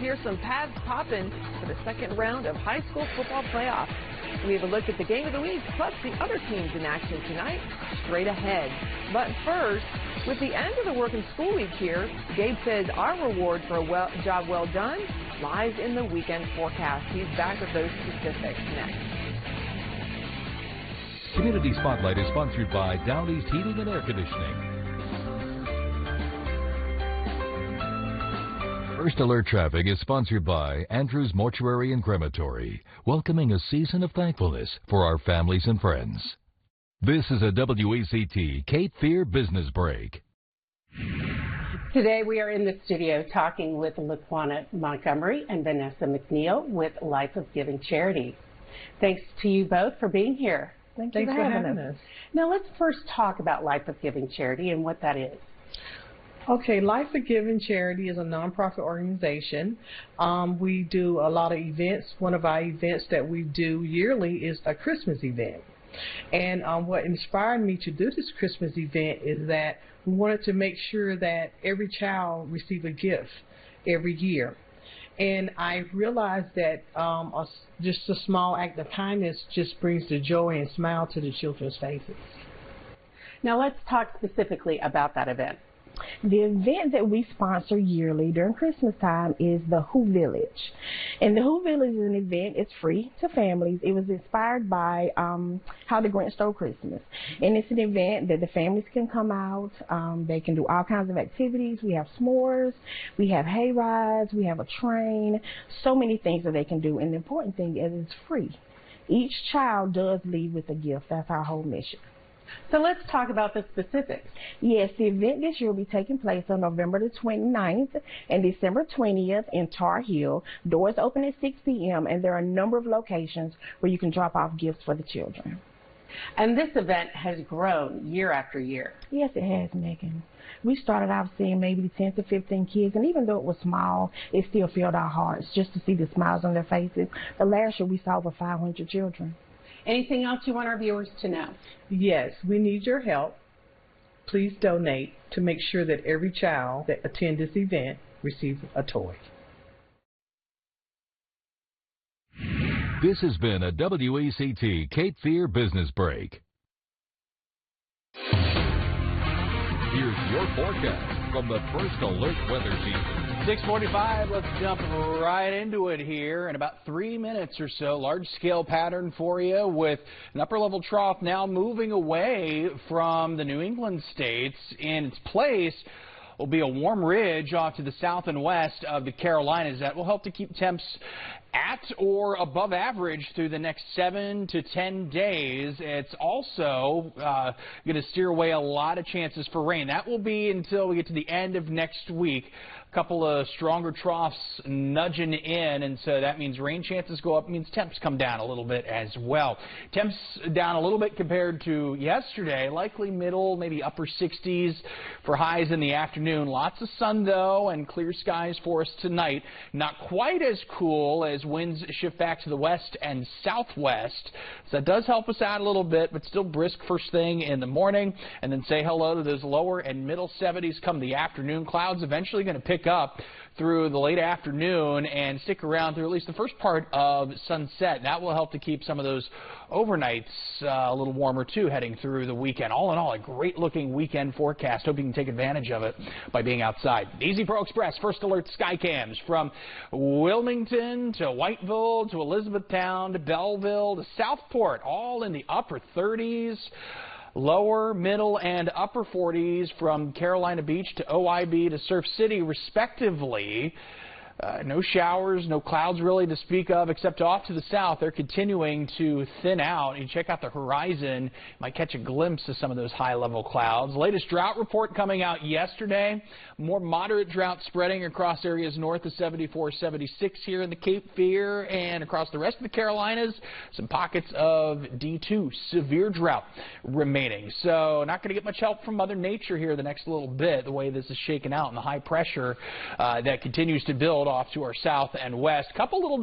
hear some pads popping for the second round of high school football playoffs. We have a look at the game of the week, plus the other teams in action tonight, straight ahead. But first, with the end of the work and school week here, Gabe says our reward for a job well done lies in the weekend forecast. He's back with those specifics next. Community Spotlight is sponsored by Down East Heating and Air Conditioning. First Alert Traffic is sponsored by Andrews Mortuary and Crematory, welcoming a season of thankfulness for our families and friends. This is a WECT Cape Fear Business Break. Today we are in the studio talking with LaQuana Montgomery and Vanessa McNeil with Life of Giving Charity. Thanks to you both for being here. Thanks for having us. Now let's first talk about Life of Giving Charity and what that is. Okay, Life of Giving Charity is a nonprofit organization. We do a lot of events. One of our events that we do yearly is a Christmas event. And what inspired me to do this Christmas event is that we wanted to make sure that every child receive a gift every year. And I realized that just a small act of kindness just brings the joy and smile to the children's faces. Now let's talk specifically about that event. The event that we sponsor yearly during Christmas time is the Who Village. And the Who Village is an event. It's free to families. It was inspired by How the Grinch Stole Christmas. And it's an event that the families can come out. They can do all kinds of activities. We have s'mores. We have hay rides. We have a train. So many things that they can do. And the important thing is it's free. Each child does leave with a gift. That's our whole mission. So let's talk about the specifics. Yes, the event this year will be taking place on November the 29th and December 20th in Tar Heel. Doors open at 6 p.m. and there are a number of locations where you can drop off gifts for the children. And this event has grown year after year. Yes, it has, Megan. We started out seeing maybe 10 to 15 kids, and even though it was small, it still filled our hearts just to see the smiles on their faces. But last year we saw over 500 children. Anything else you want our viewers to know? Yes, we need your help. Please donate to make sure that every child that attends this event receives a toy. This has been a WECT Cape Fear Business Break. Here's your forecast from the First Alert Weather Team. 6:45, let's jump right into it here in about 3 minutes or so. Large-scale pattern for you with an upper-level trough now moving away from the New England states. In its place will be a warm ridge off to the south and west of the Carolinas that will help to keep temps at or above average through the next 7 to 10 days. It's also going to steer away a lot of chances for rain. That will be until we get to the end of next week. A couple of stronger troughs nudging in, and so that means rain chances go up, means temps come down a little bit as well. Temps down a little bit compared to yesterday, likely middle, maybe upper 60s for highs in the afternoon. Lots of sun, though, and clear skies for us tonight. Not quite as cool as winds shift back to the west and southwest. So that does help us out a little bit, but still brisk first thing in the morning, and then say hello to those lower and middle 70s come the afternoon. Clouds eventually going to pick up through the late afternoon and stick around through at least the first part of sunset. That will help to keep some of those overnights a little warmer, too, heading through the weekend. All in all, a great-looking weekend forecast. Hope you can take advantage of it by being outside. Easy Pro Express First Alert Sky Cams from Wilmington to Whiteville to Elizabethtown to Belleville to Southport, all in the upper 30s. Lower, middle, and upper 40s from Carolina Beach to OIB to Surf City, respectively. No showers, no clouds really to speak of, except off to the south. They're continuing to thin out. You check out the horizon, you might catch a glimpse of some of those high-level clouds. Latest drought report coming out yesterday. More moderate drought spreading across areas north of 74, 76 here in the Cape Fear and across the rest of the Carolinas. Some pockets of D2, severe drought remaining. So not going to get much help from Mother Nature here the next little bit, the way this is shaking out and the high pressure that continues to build off to our south and west. Couple little